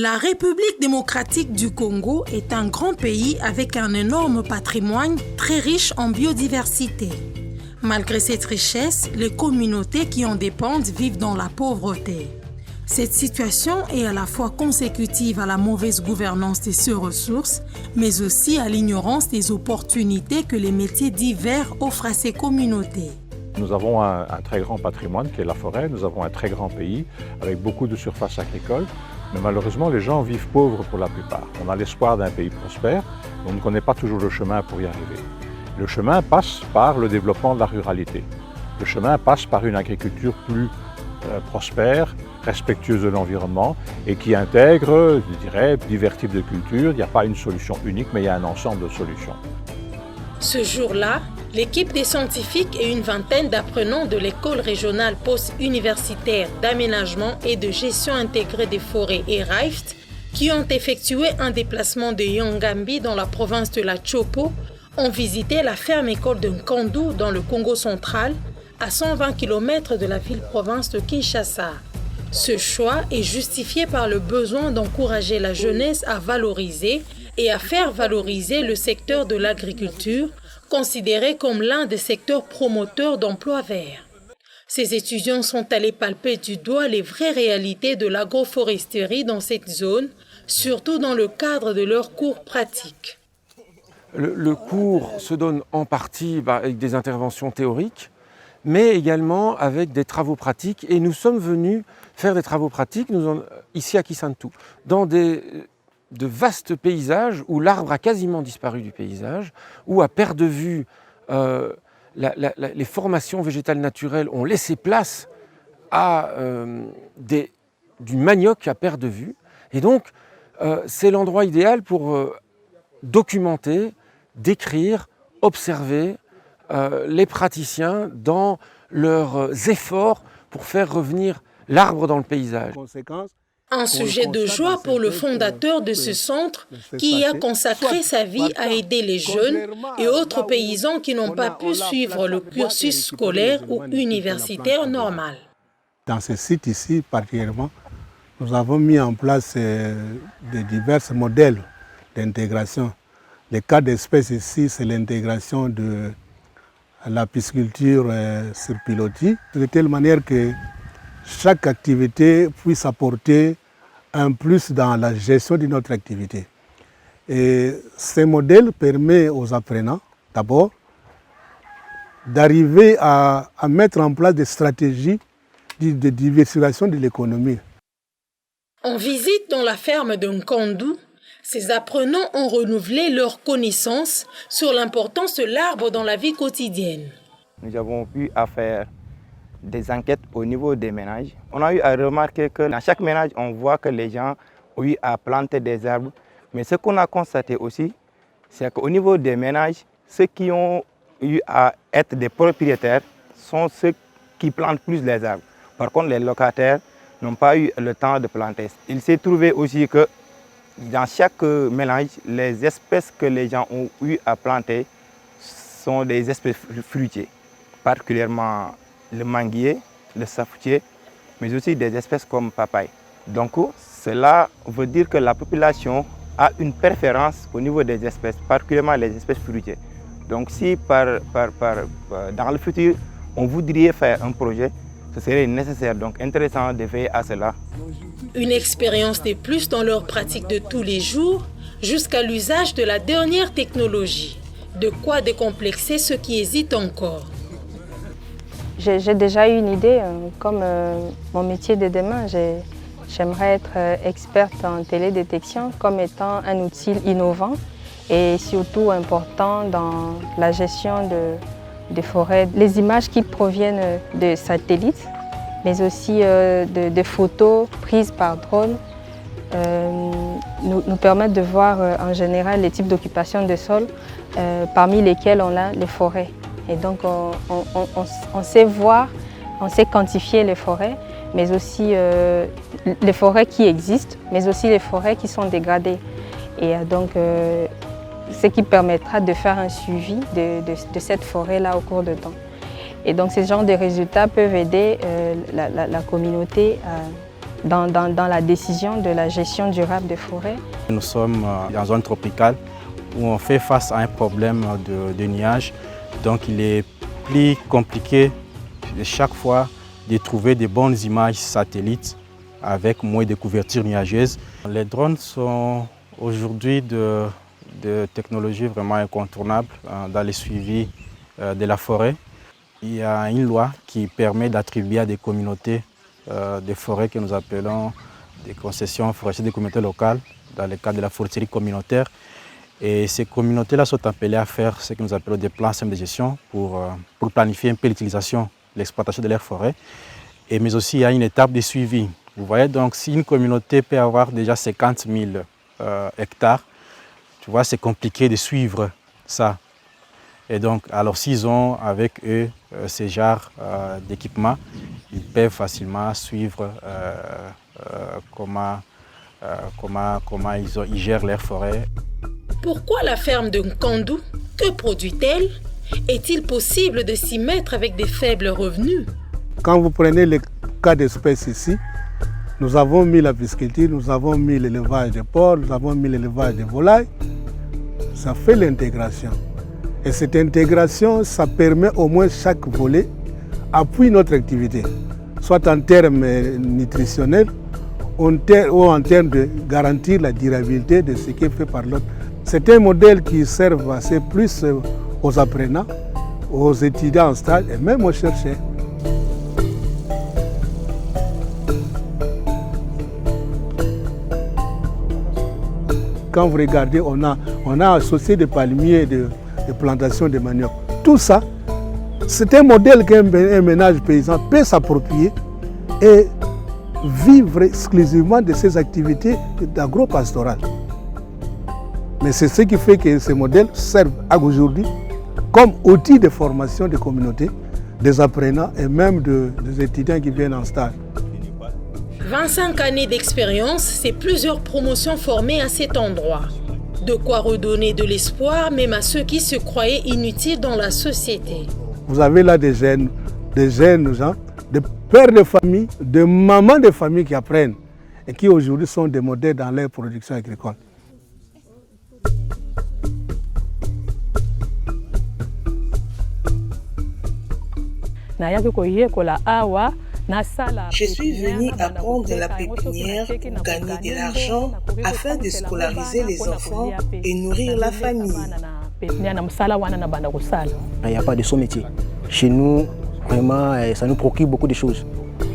La République démocratique du Congo est un grand pays avec un énorme patrimoine très riche en biodiversité. Malgré cette richesse, les communautés qui en dépendent vivent dans la pauvreté. Cette situation est à la fois consécutive à la mauvaise gouvernance de ces ressources, mais aussi à l'ignorance des opportunités que les métiers divers offrent à ces communautés. Nous avons un très grand patrimoine qui est la forêt, nous avons un très grand pays avec beaucoup de surfaces agricoles, mais malheureusement les gens vivent pauvres pour la plupart. On a l'espoir d'un pays prospère, mais on ne connaît pas toujours le chemin pour y arriver. Le chemin passe par le développement de la ruralité. Le chemin passe par une agriculture plus prospère, respectueuse de l'environnement et qui intègre, je dirais, divers types de cultures. Il n'y a pas une solution unique, mais il y a un ensemble de solutions. Ce jour-là, l'équipe des scientifiques et une vingtaine d'apprenants de l'école régionale post-universitaire d'aménagement et de gestion intégrée des forêts et RIFT, qui ont effectué un déplacement de Yangambi dans la province de la Chopo, ont visité la ferme-école de Nkandu dans le Congo central, à 120 km de la ville-province de Kinshasa. Ce choix est justifié par le besoin d'encourager la jeunesse à valoriser et à faire valoriser le secteur de l'agriculture, considéré comme l'un des secteurs promoteurs d'emplois verts. Ces étudiants sont allés palper du doigt les vraies réalités de l'agroforesterie dans cette zone, surtout dans le cadre de leurs cours pratiques. Le cours se donne en partie avec des interventions théoriques, mais également avec des travaux pratiques. Et nous sommes venus faire des travaux pratiques ici à Kisantu, dans de vastes paysages où l'arbre a quasiment disparu du paysage, où à perte de vue, les formations végétales naturelles ont laissé place à du manioc à perte de vue. Et donc, c'est l'endroit idéal pour documenter, décrire, observer les praticiens dans leurs efforts pour faire revenir l'arbre dans le paysage. Un sujet de joie pour le fondateur de ce centre qui a consacré sa vie à aider les jeunes et autres paysans qui n'ont pas pu suivre le cursus scolaire ou universitaire normal. Dans ce site ici, particulièrement, nous avons mis en place de divers modèles d'intégration. Le cas d'espèce ici, c'est l'intégration de la pisciculture sur pilotis, de telle manière que chaque activité puisse apporter un plus dans la gestion de notre activité. Et ce modèle permet aux apprenants, d'abord, d'arriver à mettre en place des stratégies de diversification de l'économie. En visite dans la ferme de Nkandu, ces apprenants ont renouvelé leurs connaissances sur l'importance de l'arbre dans la vie quotidienne. Nous avons pu faire des enquêtes au niveau des ménages. On a eu à remarquer que dans chaque ménage, on voit que les gens ont eu à planter des arbres. Mais ce qu'on a constaté aussi, c'est qu'au niveau des ménages, ceux qui ont eu à être des propriétaires sont ceux qui plantent plus les arbres. Par contre, les locataires n'ont pas eu le temps de planter. Il s'est trouvé aussi que dans chaque ménage, les espèces que les gens ont eu à planter sont des espèces fruitières, particulièrement le manguier, le safoutier, mais aussi des espèces comme papaye. Donc cela veut dire que la population a une préférence au niveau des espèces, particulièrement les espèces fruitières. Donc si dans le futur, on voudrait faire un projet, ce serait nécessaire, donc intéressant de veiller à cela. Une expérience de plus dans leur pratique de tous les jours, jusqu'à l'usage de la dernière technologie. De quoi décomplexer ceux qui hésitent encore. J'ai déjà eu une idée, comme mon métier de demain, j'aimerais être experte en télédétection comme étant un outil innovant et surtout important dans la gestion des forêts. Les images qui proviennent de satellites, mais aussi de photos prises par drone, nous permettent de voir en général les types d'occupation de sol, parmi lesquels on a les forêts. Et donc on sait voir, on sait quantifier les forêts, mais aussi les forêts qui existent, mais aussi les forêts qui sont dégradées. Et donc ce qui permettra de faire un suivi de cette forêt-là au cours du temps. Et donc ce genre de résultats peuvent aider la communauté dans la décision de la gestion durable des forêts. Nous sommes dans une zone tropicale où on fait face à un problème de nuages. Donc il est plus compliqué chaque fois de trouver des bonnes images satellites avec moins de couverture nuageuse. Les drones sont aujourd'hui de technologies vraiment incontournables dans le suivi de la forêt. Il y a une loi qui permet d'attribuer à des communautés des forêts que nous appelons des concessions forestières des communautés locales dans le cadre de la foresterie communautaire. Et ces communautés-là sont appelées à faire ce que nous appelons des plans de gestion pour planifier un peu l'utilisation, l'exploitation de leurs forêts. Mais aussi, il y a une étape de suivi. Vous voyez, donc si une communauté peut avoir déjà 50 000 hectares, tu vois, c'est compliqué de suivre ça. Et donc, alors s'ils ont avec eux ces genres d'équipements, ils peuvent facilement suivre comment ils gèrent leurs forêts. Pourquoi la ferme de Nkandu? Que produit-elle? Est-il possible de s'y mettre avec des faibles revenus? Quand vous prenez le cas d'espèce ici, nous avons mis la pisciculture, nous avons mis l'élevage de porcs, nous avons mis l'élevage de volailles. Ça fait l'intégration. Et cette intégration, ça permet au moins chaque volet appuie notre activité, soit en termes nutritionnels ou en termes de garantir la durabilité de ce qui est fait par l'autre. C'est un modèle qui sert assez plus aux apprenants, aux étudiants en stage et même aux chercheurs. Quand vous regardez, on a associé des palmiers, des plantations de manioc. Tout ça, c'est un modèle qu'un ménage paysan peut s'approprier et vivre exclusivement de ces activités d'agro-pastorales. Mais c'est ce qui fait que ces modèles servent aujourd'hui comme outil de formation des communautés, des apprenants et même des étudiants qui viennent en stage. 25 années d'expérience, c'est plusieurs promotions formées à cet endroit. De quoi redonner de l'espoir même à ceux qui se croyaient inutiles dans la société. Vous avez là des jeunes gens, des pères de famille, des mamans de famille qui apprennent et qui aujourd'hui sont des modèles dans leur production agricole. Je suis venue apprendre la pépinière pour gagner de l'argent afin de scolariser les enfants et nourrir la famille. Il n'y a pas de sous-métier. Chez nous, vraiment, ça nous procure beaucoup de choses.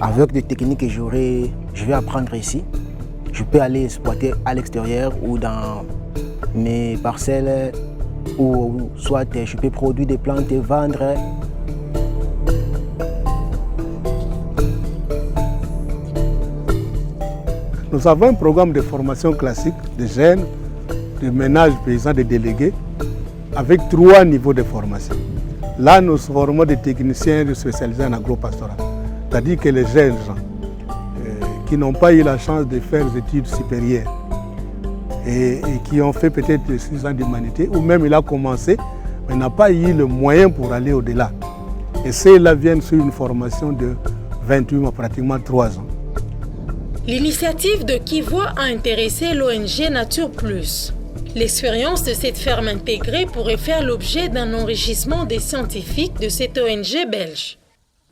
Avec des techniques que je vais apprendre ici, je peux aller exploiter à l'extérieur ou dans mes parcelles, ou soit je peux produire des plantes et vendre. Nous avons un programme de formation classique de jeunes, de ménages paysans, de délégués, avec 3 niveaux de formation. Là, nous formons des techniciens spécialisés en agro-pastoral. C'est-à-dire que les jeunes gens qui n'ont pas eu la chance de faire des études supérieures et qui ont fait peut-être 6 ans d'humanité, ou même il a commencé, mais n'a pas eu le moyen pour aller au-delà. Et ceux-là viennent sur une formation de 28 mois, pratiquement 3 ans. L'initiative de Kivoa a intéressé l'ONG Nature Plus. L'expérience de cette ferme intégrée pourrait faire l'objet d'un enrichissement des scientifiques de cette ONG belge.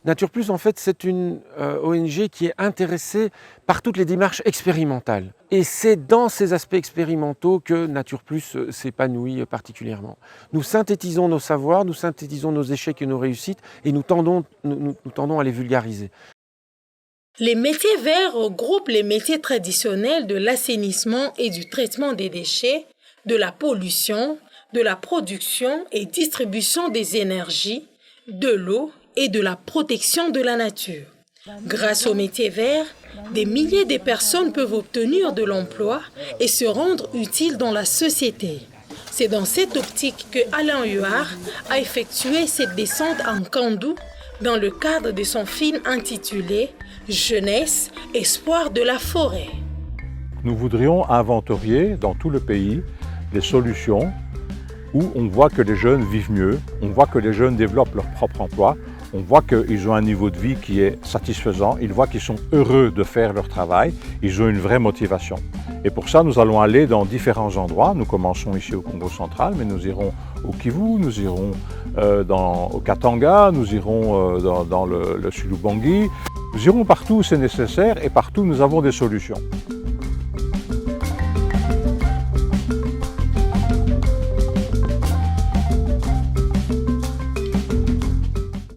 Nature Plus, en fait, c'est une ONG qui est intéressée par toutes les démarches expérimentales. Et c'est dans ces aspects expérimentaux que Nature Plus s'épanouit particulièrement. Nous synthétisons nos savoirs, nous synthétisons nos échecs et nos réussites, et nous tendons à les vulgariser. Les métiers verts regroupent les métiers traditionnels de l'assainissement et du traitement des déchets, de la pollution, de la production et distribution des énergies, de l'eau et de la protection de la nature. Grâce aux métiers verts, des milliers de personnes peuvent obtenir de l'emploi et se rendre utiles dans la société. C'est dans cette optique que Alain Huard a effectué cette descente en Nkandu dans le cadre de son film intitulé « Jeunesse, espoir de la forêt ». Nous voudrions inventorier dans tout le pays des solutions où on voit que les jeunes vivent mieux, on voit que les jeunes développent leur propre emploi, On voit qu'ils ont un niveau de vie qui est satisfaisant, ils voient qu'ils sont heureux de faire leur travail, ils ont une vraie motivation. Et pour ça, nous allons aller dans différents endroits. Nous commençons ici au Congo central, mais nous irons au Kivu, nous irons au Katanga, nous irons dans le Sud-Ubangi. Nous irons partout où c'est nécessaire et partout nous avons des solutions.